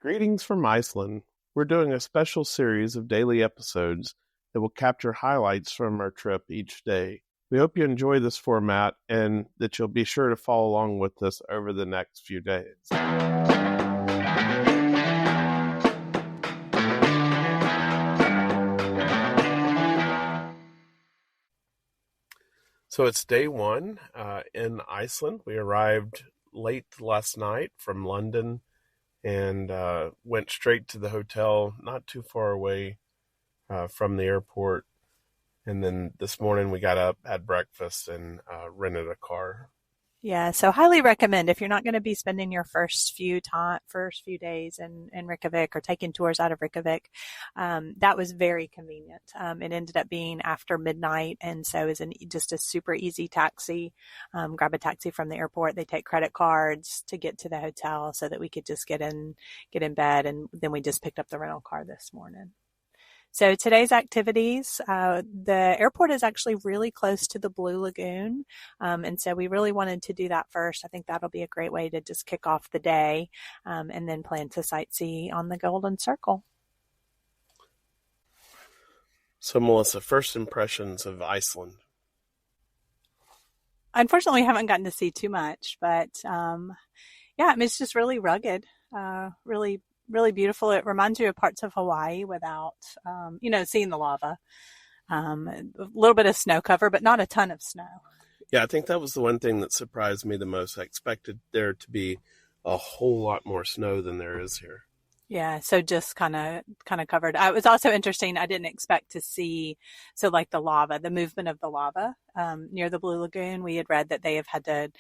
Greetings from Iceland. We're doing a special series of daily episodes that will capture highlights from our trip each day. We hope you enjoy this format and that you'll be sure to follow along with us over the next few days. So it's day one in Iceland. We arrived late last night from London and went straight to the hotel not too far away from the airport. And then this morning we got up, had breakfast, and rented a car. Yeah, so highly recommend if you're not going to be spending your first few days in Reykjavik or taking tours out of Reykjavik. That was very convenient. It ended up being after midnight, and so it was just a super easy taxi. Grab a taxi from the airport. They take credit cards to get to the hotel so that we could just get in bed, and then we just picked up the rental car this morning. So today's activities, the airport is actually really close to the Blue Lagoon. And so we really wanted to do that first. I think that'll be a great way to just kick off the day, and then plan to sightsee on the Golden Circle. So Melissa, first impressions of Iceland. Unfortunately, we haven't gotten to see too much, but it's just really rugged, really beautiful. It reminds you of parts of Hawaii without, seeing the lava. A little bit of snow cover, but not a ton of snow. Yeah, I think that was the one thing that surprised me the most. I expected there to be a whole lot more snow than there is here. Yeah, so just kind of covered. It was also interesting. I didn't expect to see, like the movement of the lava near the Blue Lagoon. We had read that they have had to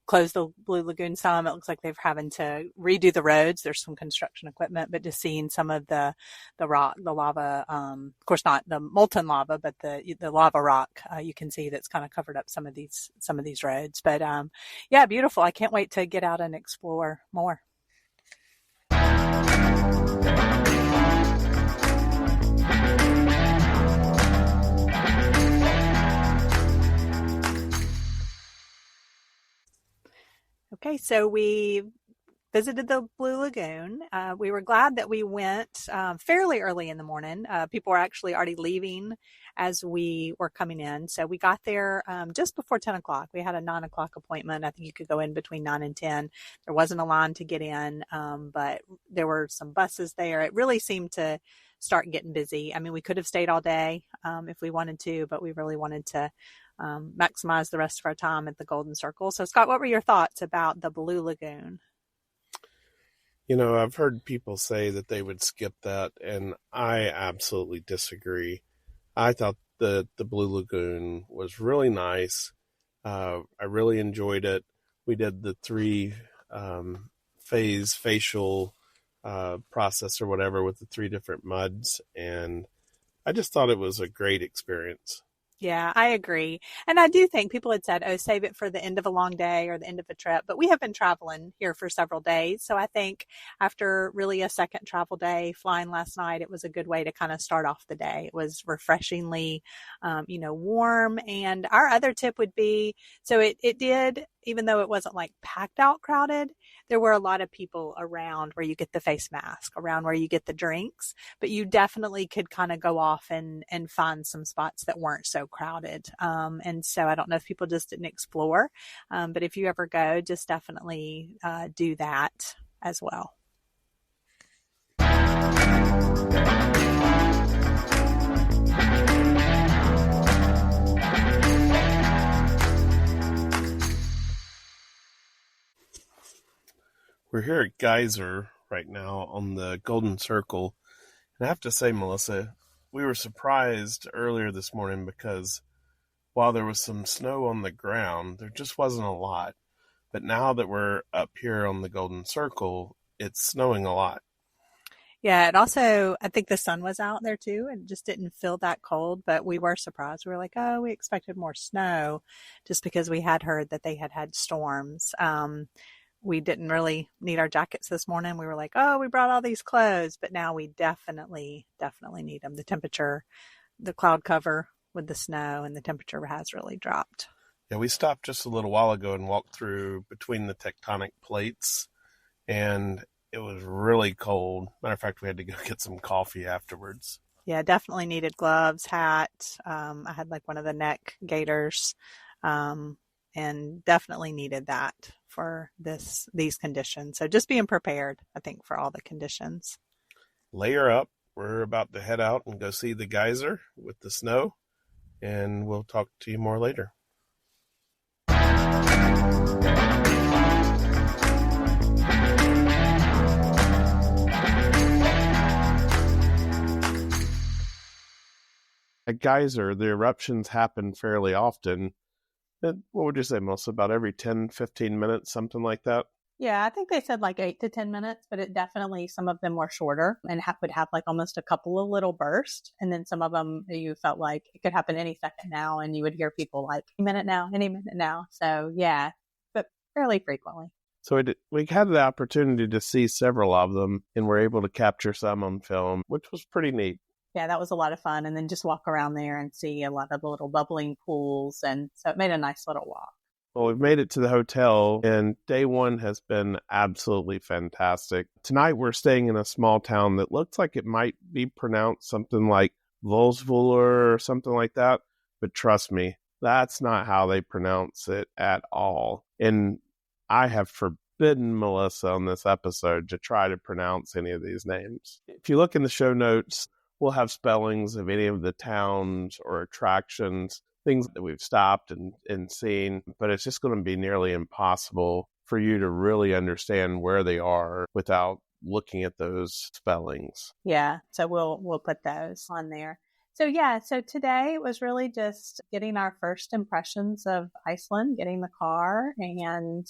close the Blue Lagoon some. It looks like they're having to redo the roads. There's some construction equipment, but just seeing some of the lava, of course not the molten lava, but the lava rock, you can see that's kind of covered up some of these roads. But beautiful. I can't wait to get out and explore more. Okay, so we visited the Blue Lagoon. We were glad that we went fairly early in the morning. People were actually already leaving as we were coming in. So we got there just before 10 o'clock. We had a 9 o'clock appointment. I think you could go in between 9 and 10. There wasn't a line to get in, but there were some buses there. It really seemed to start getting busy. I mean, we could have stayed all day if we wanted to, but we really wanted to maximize the rest of our time at the Golden Circle. So Scott, what were your thoughts about the Blue Lagoon? You know, I've heard people say that they would skip that, and I absolutely disagree. I thought the Blue Lagoon was really nice. I really enjoyed it. We did the 3-phase facial process or whatever with the 3 different muds, and I just thought it was a great experience. Yeah, I agree. And I do think people had said, save it for the end of a long day or the end of a trip. But we have been traveling here for several days. So I think after really a second travel day, flying last night, it was a good way to kind of start off the day. It was refreshingly, warm. And our other tip would be, so it did, even though it wasn't like packed out crowded, there were a lot of people around where you get the face mask, around where you get the drinks, but you definitely could kind of go off and find some spots that weren't so crowded. And so I don't know if people just didn't explore, but if you ever go, just definitely do that as well. We're here at Geyser right now on the Golden Circle. And I have to say, Melissa, we were surprised earlier this morning because while there was some snow on the ground, there just wasn't a lot. But now that we're up here on the Golden Circle, it's snowing a lot. Yeah, it also, I think the sun was out there too and just didn't feel that cold, but we were surprised. We were like, we expected more snow just because we had heard that they had storms. We didn't really need our jackets this morning. We were like, we brought all these clothes, but now we definitely need them. The temperature, the cloud cover with the snow, and the temperature has really dropped. Yeah, we stopped just a little while ago and walked through between the tectonic plates, and it was really cold. Matter of fact, we had to go get some coffee afterwards. Yeah, definitely needed gloves, hat. I had like one of the neck gaiters, um, and definitely needed that for these conditions. So just being prepared, I think, for all the conditions. Layer up. We're about to head out and go see the geyser with the snow, and we'll talk to you more later. A geyser, the eruptions happen fairly often. What would you say, Melissa? About every 10, 15 minutes, something like that? Yeah, I think they said like 8 to 10 minutes, but it definitely, some of them were shorter and would have like almost a couple of little bursts. And then some of them you felt like it could happen any second now. And you would hear people like, any minute now. So yeah, but fairly frequently. So we had the opportunity to see several of them, and were able to capture some on film, which was pretty neat. Yeah, that was a lot of fun. And then just walk around there and see a lot of little bubbling pools. And so it made a nice little walk. Well, we've made it to the hotel, and day one has been absolutely fantastic. Tonight, we're staying in a small town that looks like it might be pronounced something like Volsvuller or something like that. But trust me, that's not how they pronounce it at all. And I have forbidden Melissa on this episode to try to pronounce any of these names. If you look in the show notes, we'll have spellings of any of the towns or attractions, things that we've stopped and seen, but it's just going to be nearly impossible for you to really understand where they are without looking at those spellings. Yeah, so we'll put those on there. So yeah, so today it was really just getting our first impressions of Iceland, getting the car, and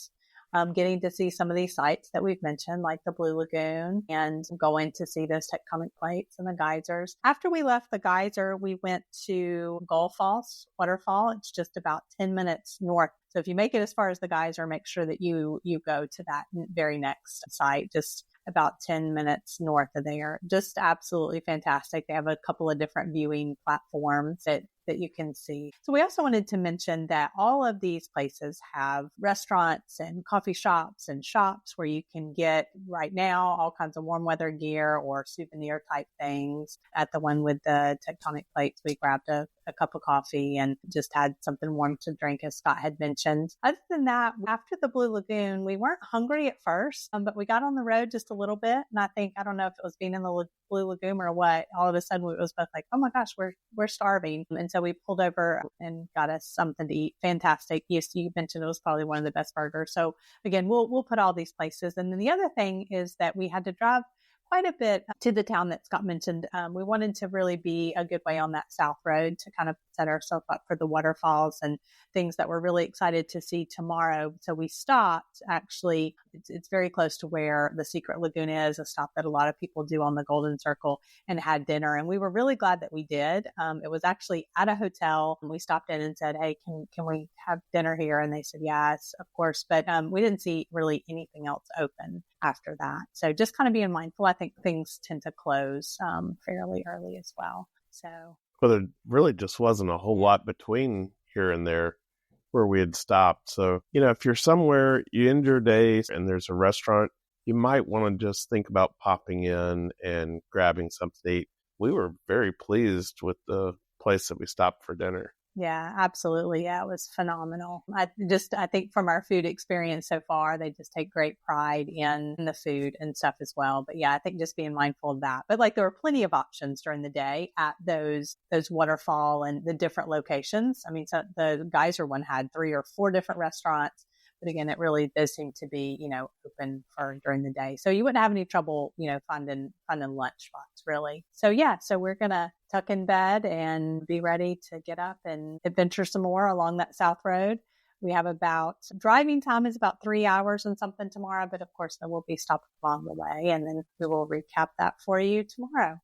getting to see some of these sites that we've mentioned, like the Blue Lagoon, and going to see those tectonic plates and the geysers. After we left the geyser, we went to Gullfoss waterfall. It's just about 10 minutes north. So if you make it as far as the geyser, make sure that you go to that very next site, just about 10 minutes north of there. Just absolutely fantastic. They have a couple of different viewing platforms that you can see. So we also wanted to mention that all of these places have restaurants and coffee shops and shops where you can get right now all kinds of warm weather gear or souvenir type things. At the one with the tectonic plates, we grabbed a cup of coffee and just had something warm to drink, as Scott had mentioned. Other than that, after the Blue Lagoon, we weren't hungry at first, but we got on the road just a little bit. And I don't know if it was being in the Blue Lagoon or what, all of a sudden it was both like, oh my gosh, we're starving. And so we pulled over and got us something to eat. Fantastic. Yes, you mentioned it was probably one of the best burgers. So again, we'll put all these places. And then the other thing is that we had to drive quite a bit to the town that Scott mentioned. We wanted to really be a good way on that South Road to kind of set ourselves up for the waterfalls and things that we're really excited to see tomorrow. So we stopped, actually, it's very close to where the Secret Lagoon is, a stop that a lot of people do on the Golden Circle, and had dinner. And we were really glad that we did. It was actually at a hotel. We stopped in and said, hey, can we have dinner here? And they said, yes, of course. But we didn't see really anything else open after that. So just kind of being mindful. I think things tend to close fairly early as well. So, well, there really just wasn't a whole lot between here and there where we had stopped. So, if you're somewhere, you end your day and there's a restaurant, you might want to just think about popping in and grabbing something to eat. We were very pleased with the place that we stopped for dinner. Yeah, absolutely. Yeah, it was phenomenal. I think from our food experience so far, they just take great pride in the food and stuff as well. But yeah, I think just being mindful of that. But like there were plenty of options during the day at those waterfall and the different locations. I mean, so the geyser one had 3 or 4 different restaurants. But again, it really does seem to be, open for during the day. So you wouldn't have any trouble, finding lunch spots really. So yeah, so we're going to tuck in bed and be ready to get up and adventure some more along that South Road. We have driving time is about 3 hours and something tomorrow, but of course there will be stops along the way, and then we will recap that for you tomorrow.